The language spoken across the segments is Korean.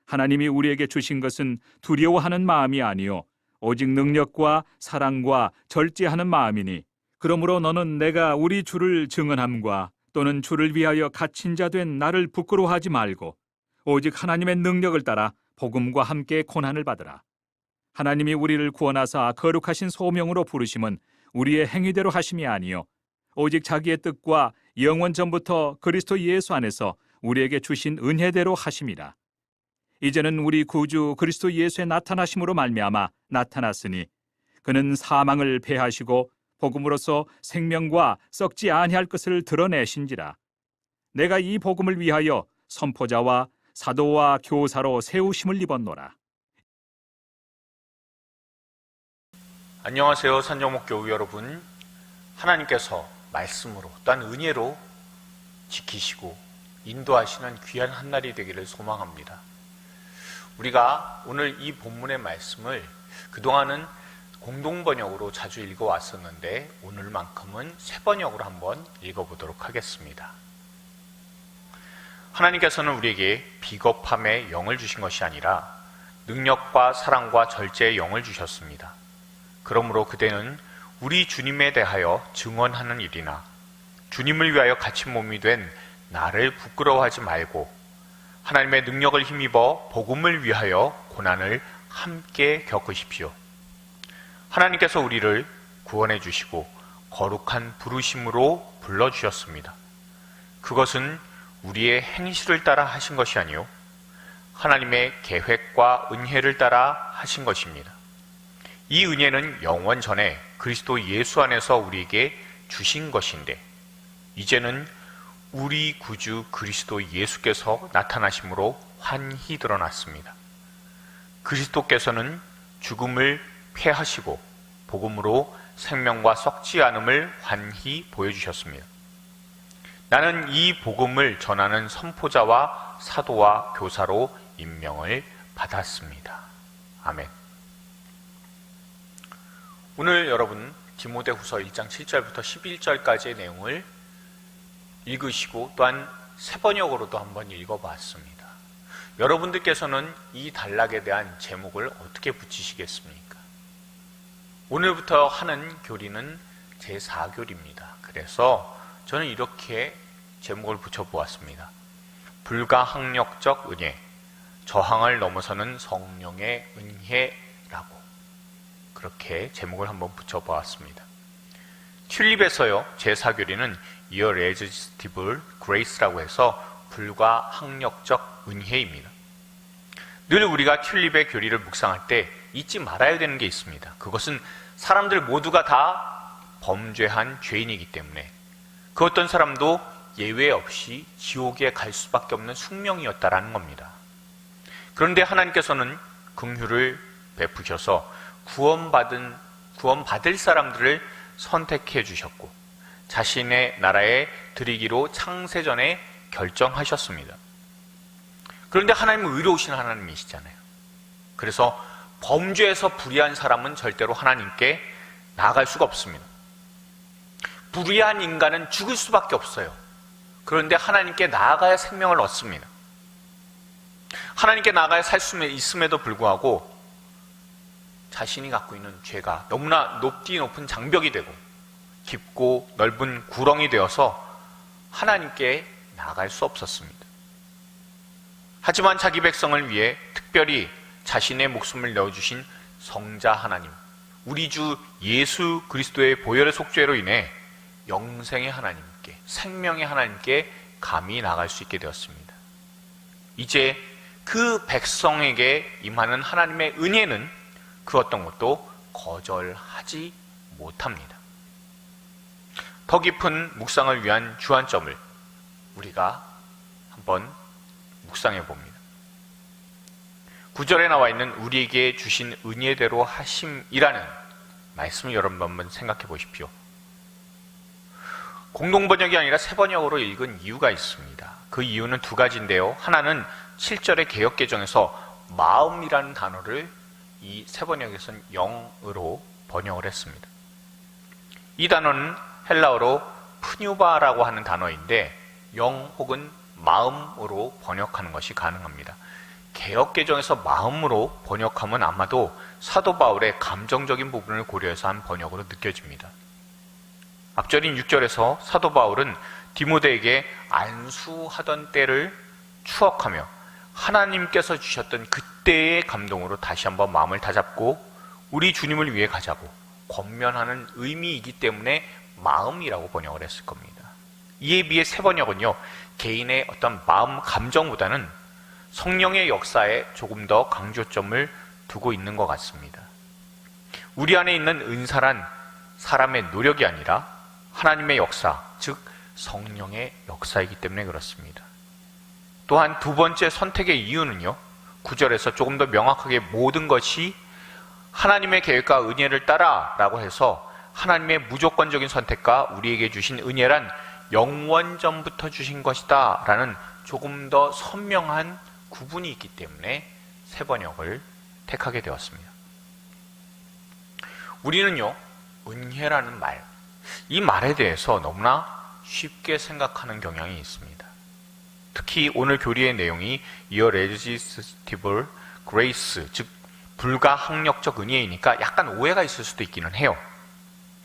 하나님이 우리에게 주신 것은 두려워하는 마음이 아니요 오직 능력과 사랑과 절제하는 마음이니 그러므로 너는 내가 우리 주를 증언함과 또는 주를 위하여 갇힌 자 된 나를 부끄러워하지 말고 오직 하나님의 능력을 따라 복음과 함께 고난을 받으라. 하나님이 우리를 구원하사 거룩하신 소명으로 부르심은 우리의 행위대로 하심이 아니요 오직 자기의 뜻과 영원 전부터 그리스도 예수 안에서 우리에게 주신 은혜대로 하심이라. 이제는 우리 구주 그리스도 예수의 나타나심으로 말미암아 나타났으니 그는 사망을 패하시고 복음으로써 생명과 썩지 아니할 것을 드러내신지라. 내가 이 복음을 위하여 선포자와 사도와 교사로 세우심을 입었노라. 안녕하세요, 산정목교회 여러분. 하나님께서 말씀으로 또한 은혜로 지키시고 인도하시는 귀한 한날이 되기를 소망합니다. 우리가 오늘 이 본문의 말씀을 그동안은 공동번역으로 자주 읽어왔었는데 오늘만큼은 새번역으로 한번 읽어보도록 하겠습니다. 하나님께서는 우리에게 비겁함의 영을 주신 것이 아니라 능력과 사랑과 절제의 영을 주셨습니다. 그러므로 그대는 우리 주님에 대하여 증언하는 일이나 주님을 위하여 갇힌 몸이 된 나를 부끄러워하지 말고 하나님의 능력을 힘입어 복음을 위하여 고난을 함께 겪으십시오. 하나님께서 우리를 구원해 주시고 거룩한 부르심으로 불러주셨습니다. 그것은 우리의 행실을 따라 하신 것이 아니요 하나님의 계획과 은혜를 따라 하신 것입니다. 이 은혜는 영원 전에 그리스도 예수 안에서 우리에게 주신 것인데 이제는 우리 구주 그리스도 예수께서 나타나심으로 환히 드러났습니다. 그리스도께서는 죽음을 패하시고 복음으로 생명과 썩지 않음을 환히 보여주셨습니다. 나는 이 복음을 전하는 선포자와 사도와 교사로 임명을 받았습니다. 아멘. 오늘 여러분 디모데후서 1장 7절부터 11절까지의 내용을 읽으시고 또한 새번역으로도 한번 읽어봤습니다. 여러분들께서는 이 단락에 대한 제목을 어떻게 붙이시겠습니까? 오늘부터 하는 교리는 제4교리입니다. 그래서 저는 이렇게 제목을 붙여보았습니다. 불가항력적 은혜, 저항을 넘어서는 성령의 은혜라고 그렇게 제목을 한번 붙여보았습니다. 튤립에서요, 제4교리는 irresistible grace라고 해서 불가항력적 은혜입니다. 늘 우리가 튤립의 교리를 묵상할 때 잊지 말아야 되는 게 있습니다. 그것은 사람들 모두가 다 범죄한 죄인이기 때문에 그 어떤 사람도 예외 없이 지옥에 갈 수밖에 없는 숙명이었다라는 겁니다. 그런데 하나님께서는 긍휼을 베푸셔서 구원받을 사람들을 선택해 주셨고 자신의 나라에 드리기로 창세전에 결정하셨습니다. 그런데 하나님은 의로우신 하나님이시잖아요. 그래서 범죄에서 불의한 사람은 절대로 하나님께 나아갈 수가 없습니다. 불의한 인간은 죽을 수밖에 없어요. 그런데 하나님께 나아가야 생명을 얻습니다. 하나님께 나아가야 살 수 있음에도 불구하고 자신이 갖고 있는 죄가 너무나 높은 장벽이 되고 깊고 넓은 구렁이 되어서 하나님께 나아갈 수 없었습니다. 하지만 자기 백성을 위해 특별히 자신의 목숨을 내어주신 성자 하나님, 우리 주 예수 그리스도의 보혈의 속죄로 인해 영생의 하나님께, 생명의 하나님께 감히 나아갈 수 있게 되었습니다. 이제 그 백성에게 임하는 하나님의 은혜는 그 어떤 것도 거절하지 못합니다. 더 깊은 묵상을 위한 주안점을 우리가 한번 묵상해 봅니다. 9절에 나와 있는 우리에게 주신 은혜대로 하심이라는 말씀을 여러분 한번 생각해 보십시오. 공동번역이 아니라 새번역으로 읽은 이유가 있습니다. 그 이유는 두 가지인데요. 하나는 7절의 개역개정에서 마음이라는 단어를 이 새번역에서는 영으로 번역을 했습니다. 이 단어는 헬라어로 푸뉴바라고 하는 단어인데 영 혹은 마음으로 번역하는 것이 가능합니다. 개역개정에서 마음으로 번역하면 아마도 사도 바울의 감정적인 부분을 고려해서 한 번역으로 느껴집니다. 앞절인 6절에서 사도 바울은 디모데에게 안수하던 때를 추억하며 하나님께서 주셨던 그때의 감동으로 다시 한번 마음을 다잡고 우리 주님을 위해 가자고 권면하는 의미이기 때문에 마음이라고 번역을 했을 겁니다. 이에 비해 새 번역은요, 개인의 어떤 마음 감정보다는 성령의 역사에 조금 더 강조점을 두고 있는 것 같습니다. 우리 안에 있는 은사란 사람의 노력이 아니라 하나님의 역사, 즉 성령의 역사이기 때문에 그렇습니다. 또한 두 번째 선택의 이유는요, 9절에서 조금 더 명확하게 모든 것이 하나님의 계획과 은혜를 따라 라고 해서 하나님의 무조건적인 선택과 우리에게 주신 은혜란 영원전부터 주신 것이다 라는 조금 더 선명한 구분이 있기 때문에 새 번역을 택하게 되었습니다. 우리는요, 은혜라는 말, 이 말에 대해서 너무나 쉽게 생각하는 경향이 있습니다. 특히 오늘 교리의 내용이 irresistible grace, 즉 불가항력적 은혜이니까 약간 오해가 있을 수도 있기는 해요.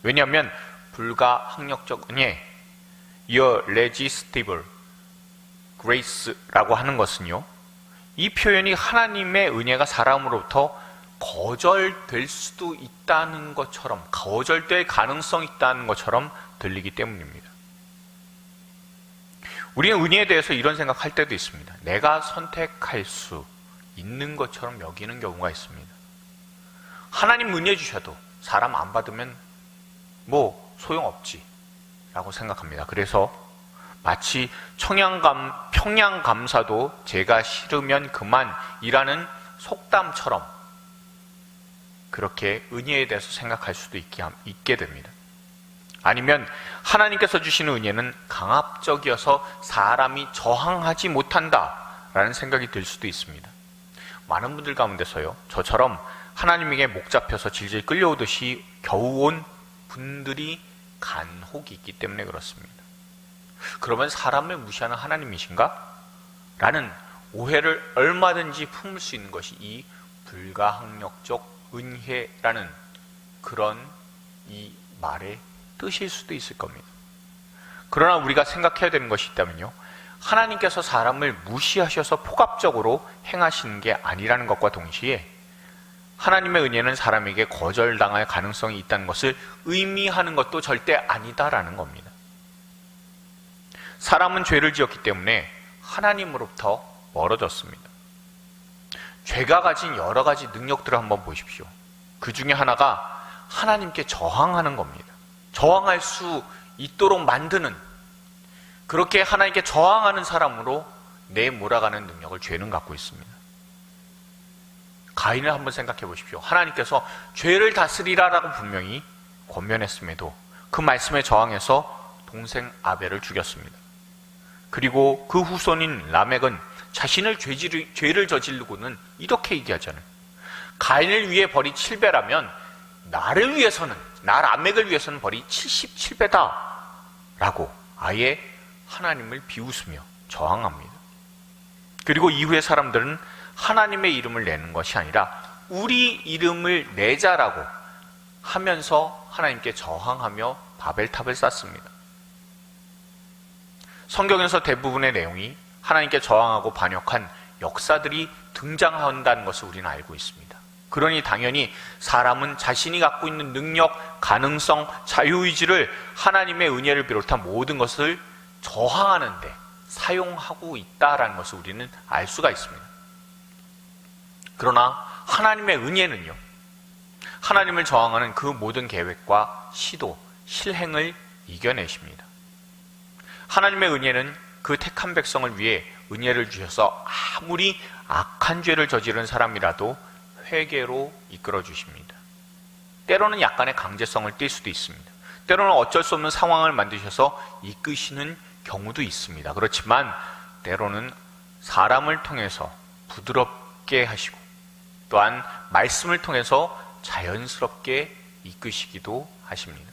왜냐하면 불가항력적 은혜, irresistible grace라고 하는 것은요, 이 표현이 하나님의 은혜가 사람으로부터 거절될 수도 있다는 것처럼, 거절될 가능성이 있다는 것처럼 들리기 때문입니다. 우리는 은혜에 대해서 이런 생각할 때도 있습니다. 내가 선택할 수 있는 것처럼 여기는 경우가 있습니다. 하나님 은혜 주셔도 사람 안 받으면 뭐 소용없지 라고 생각합니다. 그래서 마치 평양감사도 제가 싫으면 그만이라는 속담처럼 그렇게 은혜에 대해서 생각할 수도 있게 됩니다. 아니면 하나님께서 주시는 은혜는 강압적이어서 사람이 저항하지 못한다라는 생각이 들 수도 있습니다. 많은 분들 가운데서요, 저처럼 하나님에게 목 잡혀서 질질 끌려오듯이 겨우 온 분들이 간혹 있기 때문에 그렇습니다. 그러면 사람을 무시하는 하나님이신가? 라는 오해를 얼마든지 품을 수 있는 것이 이 불가항력적 은혜라는 그런 이 말의 뜻일 수도 있을 겁니다. 그러나 우리가 생각해야 되는 것이 있다면요, 하나님께서 사람을 무시하셔서 폭압적으로 행하시는 게 아니라는 것과 동시에 하나님의 은혜는 사람에게 거절당할 가능성이 있다는 것을 의미하는 것도 절대 아니다라는 겁니다. 사람은 죄를 지었기 때문에 하나님으로부터 멀어졌습니다. 죄가 가진 여러 가지 능력들을 한번 보십시오. 그 중에 하나가 하나님께 저항하는 겁니다. 저항할 수 있도록 만드는, 그렇게 하나님께 저항하는 사람으로 내몰아가는 능력을 죄는 갖고 있습니다. 가인을 한번 생각해 보십시오. 하나님께서 죄를 다스리라라고 분명히 권면했음에도 그 말씀에 저항해서 동생 아벨을 죽였습니다. 그리고 그 후손인 라멕은 자신을 죄를 저지르고는 이렇게 얘기하잖아요. 가인을 위해 벌이 7배라면 나를 위해서는, 나 라멕을 위해서는 벌이 77배다 라고 아예 하나님을 비웃으며 저항합니다. 그리고 이후의 사람들은 하나님의 이름을 내는 것이 아니라 우리 이름을 내자라고 하면서 하나님께 저항하며 바벨탑을 쌓습니다. 성경에서 대부분의 내용이 하나님께 저항하고 반역한 역사들이 등장한다는 것을 우리는 알고 있습니다. 그러니 당연히 사람은 자신이 갖고 있는 능력, 가능성, 자유의지를 하나님의 은혜를 비롯한 모든 것을 저항하는 데 사용하고 있다는 것을 우리는 알 수가 있습니다. 그러나 하나님의 은혜는요, 하나님을 저항하는 그 모든 계획과 시도, 실행을 이겨내십니다. 하나님의 은혜는 그 택한 백성을 위해 은혜를 주셔서 아무리 악한 죄를 저지른 사람이라도 회개로 이끌어 주십니다. 때로는 약간의 강제성을 띌 수도 있습니다. 때로는 어쩔 수 없는 상황을 만드셔서 이끄시는 경우도 있습니다. 그렇지만 때로는 사람을 통해서 부드럽게 하시고 또한 말씀을 통해서 자연스럽게 이끄시기도 하십니다.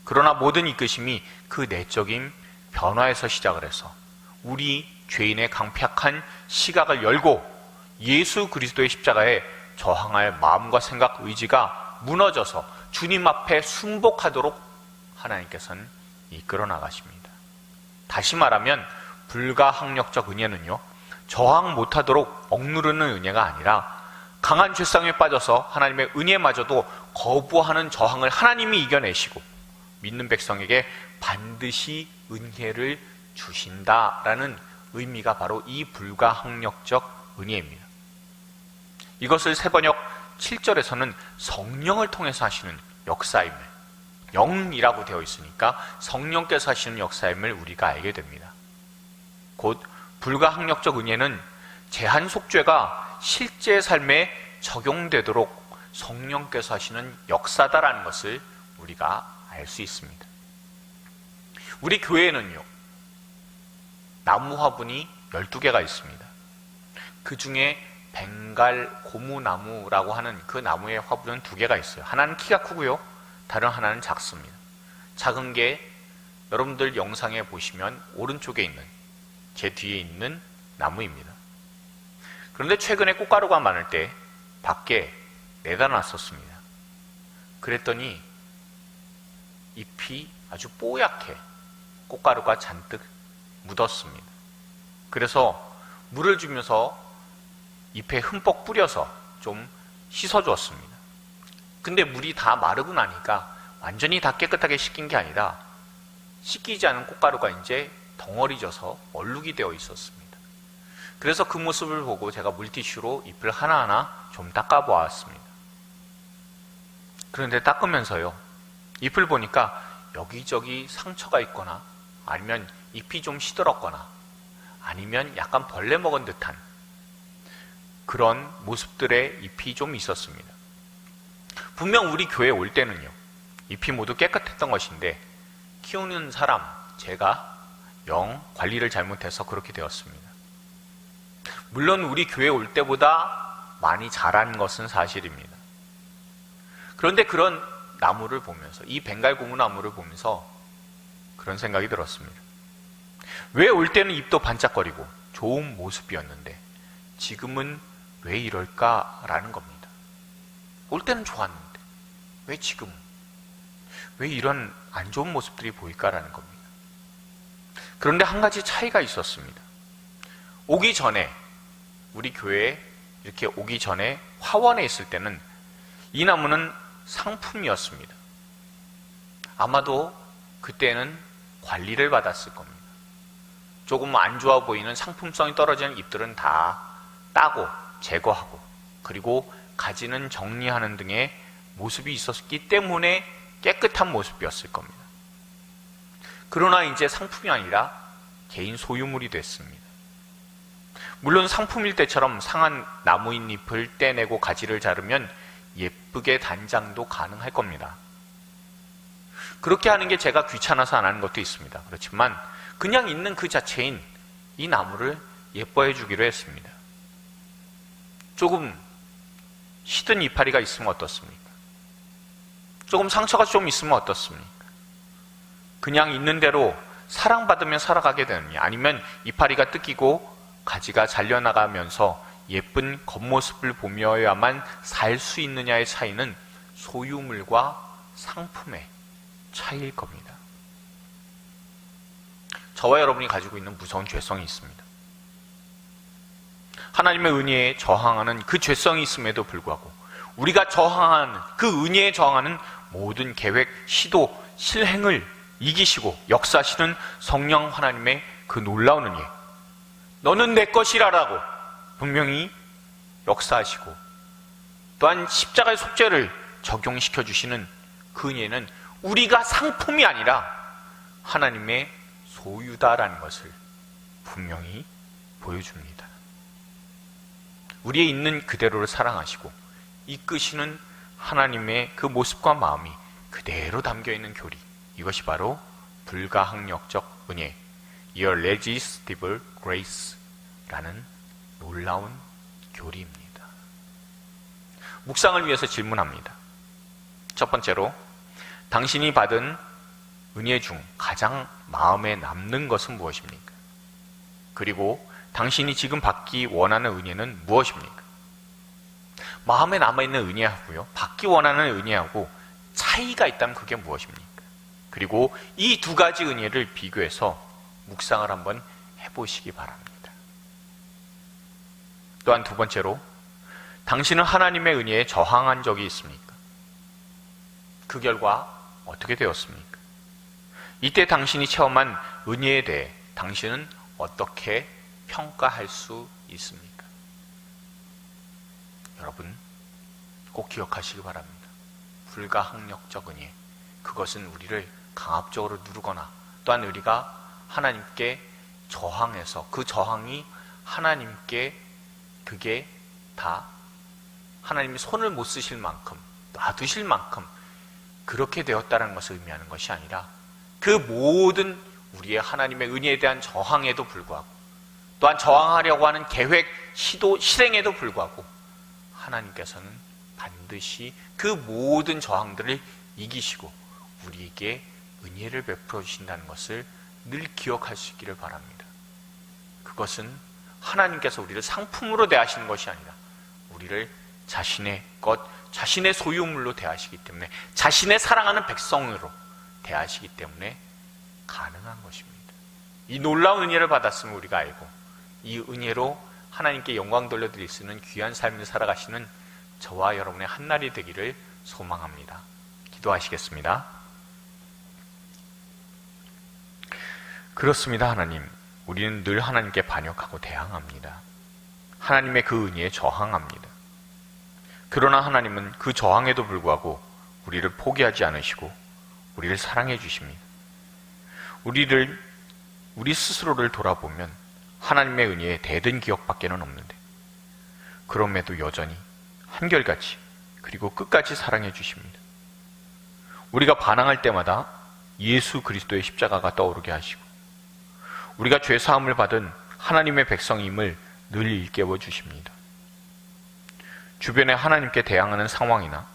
그러나 모든 이끄심이 그 내적인 변화에서 시작을 해서 우리 죄인의 강팍한 시각을 열고 예수 그리스도의 십자가에 저항할 마음과 생각, 의지가 무너져서 주님 앞에 순복하도록 하나님께서는 이끌어 나가십니다. 다시 말하면 불가항력적 은혜는요, 저항 못하도록 억누르는 은혜가 아니라 강한 죄성에 빠져서 하나님의 은혜마저도 거부하는 저항을 하나님이 이겨내시고 믿는 백성에게 반드시 은혜를 주신다라는 의미가 바로 이 불가항력적 은혜입니다. 이것을 세번역 7절에서는 성령을 통해서 하시는 역사임을, 영이라고 되어 있으니까 성령께서 하시는 역사임을 우리가 알게 됩니다. 곧 불가항력적 은혜는 제한 속죄가 실제 삶에 적용되도록 성령께서 하시는 역사다라는 것을 우리가 알 수 있습니다. 우리 교회에는요, 나무 화분이 12개가 있습니다. 그 중에 벵갈 고무나무라고 하는 그 나무의 화분은 2개가 있어요. 하나는 키가 크고요, 다른 하나는 작습니다. 작은 게 여러분들 영상에 보시면 오른쪽에 있는, 제 뒤에 있는 나무입니다. 그런데 최근에 꽃가루가 많을 때 밖에 내다 놨었습니다. 그랬더니 잎이 아주 뽀얗게 꽃가루가 잔뜩 묻었습니다. 그래서 물을 주면서 잎에 흠뻑 뿌려서 좀 씻어주었습니다. 근데 물이 다 마르고 나니까 완전히 다 깨끗하게 씻긴 게 아니라 씻기지 않은 꽃가루가 이제 덩어리 져서 얼룩이 되어 있었습니다. 그래서 그 모습을 보고 제가 물티슈로 잎을 하나하나 좀 닦아보았습니다. 그런데 닦으면서요, 잎을 보니까 여기저기 상처가 있거나 아니면 잎이 좀 시들었거나 아니면 약간 벌레 먹은 듯한 그런 모습들의 잎이 좀 있었습니다. 분명 우리 교회에 올 때는요, 잎이 모두 깨끗했던 것인데 키우는 사람, 제가 영 관리를 잘못해서 그렇게 되었습니다. 물론 우리 교회에 올 때보다 많이 자란 것은 사실입니다. 그런데 그런 나무를 보면서, 이 벵갈 고무나무를 보면서 그런 생각이 들었습니다. 왜 올 때는 잎도 반짝거리고 좋은 모습이었는데 지금은 왜 이럴까라는 겁니다. 올 때는 좋았는데 왜 지금은, 왜 이런 안 좋은 모습들이 보일까라는 겁니다. 그런데 한 가지 차이가 있었습니다. 오기 전에, 우리 교회에 이렇게 오기 전에 화원에 있을 때는 이 나무는 상품이었습니다. 아마도 그때는 관리를 받았을 겁니다. 조금 안 좋아 보이는 상품성이 떨어지는 잎들은 다 따고 제거하고 그리고 가지는 정리하는 등의 모습이 있었기 때문에 깨끗한 모습이었을 겁니다. 그러나 이제 상품이 아니라 개인 소유물이 됐습니다. 물론 상품일 때처럼 상한 나무잎을 떼내고 가지를 자르면 예쁘게 단장도 가능할 겁니다. 그렇게 하는 게 제가 귀찮아서 안 하는 것도 있습니다. 그렇지만 그냥 있는 그 자체인 이 나무를 예뻐해 주기로 했습니다. 조금 시든 이파리가 있으면 어떻습니까? 조금 상처가 좀 있으면 어떻습니까? 그냥 있는 대로 사랑받으며 살아가게 되느냐, 아니면 이파리가 뜯기고 가지가 잘려나가면서 예쁜 겉모습을 보며야만 살 수 있느냐의 차이는 소유물과 상품의 차이일 겁니다. 저와 여러분이 가지고 있는 무서운 죄성이 있습니다. 하나님의 은혜에 저항하는 그 죄성이 있음에도 불구하고 우리가 저항하는, 그 은혜에 저항하는 모든 계획, 시도, 실행을 이기시고 역사하시는 성령 하나님의 그 놀라운 은혜, 너는 내 것이라라고 분명히 역사하시고 또한 십자가의 속죄를 적용시켜 주시는 그 은혜는 우리가 상품이 아니라 하나님의 소유다라는 것을 분명히 보여줍니다. 우리의 있는 그대로를 사랑하시고 이끄시는 하나님의 그 모습과 마음이 그대로 담겨있는 교리, 이것이 바로 불가항력적 은혜, irresistible grace라는 놀라운 교리입니다. 묵상을 위해서 질문합니다. 첫 번째로, 당신이 받은 은혜 중 가장 마음에 남는 것은 무엇입니까? 그리고 당신이 지금 받기 원하는 은혜는 무엇입니까? 마음에 남아있는 은혜하고요, 받기 원하는 은혜하고 차이가 있다면 그게 무엇입니까? 그리고 이 두 가지 은혜를 비교해서 묵상을 한번 해보시기 바랍니다. 또한 두 번째로, 당신은 하나님의 은혜에 저항한 적이 있습니까? 그 결과 어떻게 되었습니까? 이때 당신이 체험한 은혜에 대해 당신은 어떻게 평가할 수 있습니까? 여러분, 꼭 기억하시기 바랍니다. 불가항력적 은혜, 그것은 우리를 강압적으로 누르거나 또한 우리가 하나님께 저항해서 그 저항이 하나님께 그게 다 하나님이 손을 못 쓰실 만큼, 놔두실 만큼 그렇게 되었다는 것을 의미하는 것이 아니라, 그 모든 우리의 하나님의 은혜에 대한 저항에도 불구하고, 또한 저항하려고 하는 계획, 시도, 실행에도 불구하고 하나님께서는 반드시 그 모든 저항들을 이기시고 우리에게 은혜를 베풀어 주신다는 것을 늘 기억할 수 있기를 바랍니다. 그것은 하나님께서 우리를 상품으로 대하시는 것이 아니라 우리를 자신의 것, 자신의 소유물로 대하시기 때문에, 자신의 사랑하는 백성으로 대하시기 때문에 가능한 것입니다. 이 놀라운 은혜를 받았음을 우리가 알고 이 은혜로 하나님께 영광 돌려드릴 수 있는 귀한 삶을 살아가시는 저와 여러분의 한날이 되기를 소망합니다. 기도하시겠습니다. 그렇습니다. 하나님, 우리는 늘 하나님께 반역하고 대항합니다. 하나님의 그 은혜에 저항합니다. 그러나 하나님은 그 저항에도 불구하고 우리를 포기하지 않으시고 우리를 사랑해 주십니다. 우리 스스로를 돌아보면 하나님의 은혜에 대든 기억밖에는 없는데, 그럼에도 여전히 한결같이 그리고 끝까지 사랑해 주십니다. 우리가 반항할 때마다 예수 그리스도의 십자가가 떠오르게 하시고, 우리가 죄사함을 받은 하나님의 백성임을 늘 일깨워 주십니다. 주변에 하나님께 대항하는 상황이나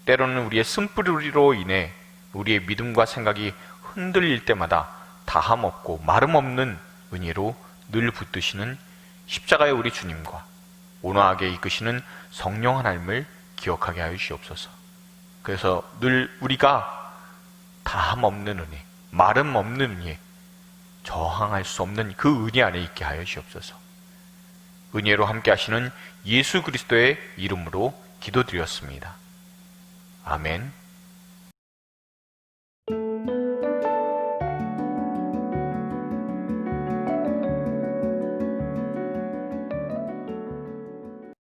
때로는 우리의 쓴뿌리로 인해 우리의 믿음과 생각이 흔들릴 때마다 다함 없고 마름 없는 은혜로 늘 붙드시는 십자가의 우리 주님과 온화하게 이끄시는 성령 하나님을 기억하게 하여 주시옵소서. 그래서 늘 우리가 다함 없는 은혜, 마름 없는 은혜, 저항할 수 없는 그 은혜 안에 있게 하여 주시옵소서. 은혜로 함께 하시는 예수 그리스도의 이름으로 기도드렸습니다. 아멘.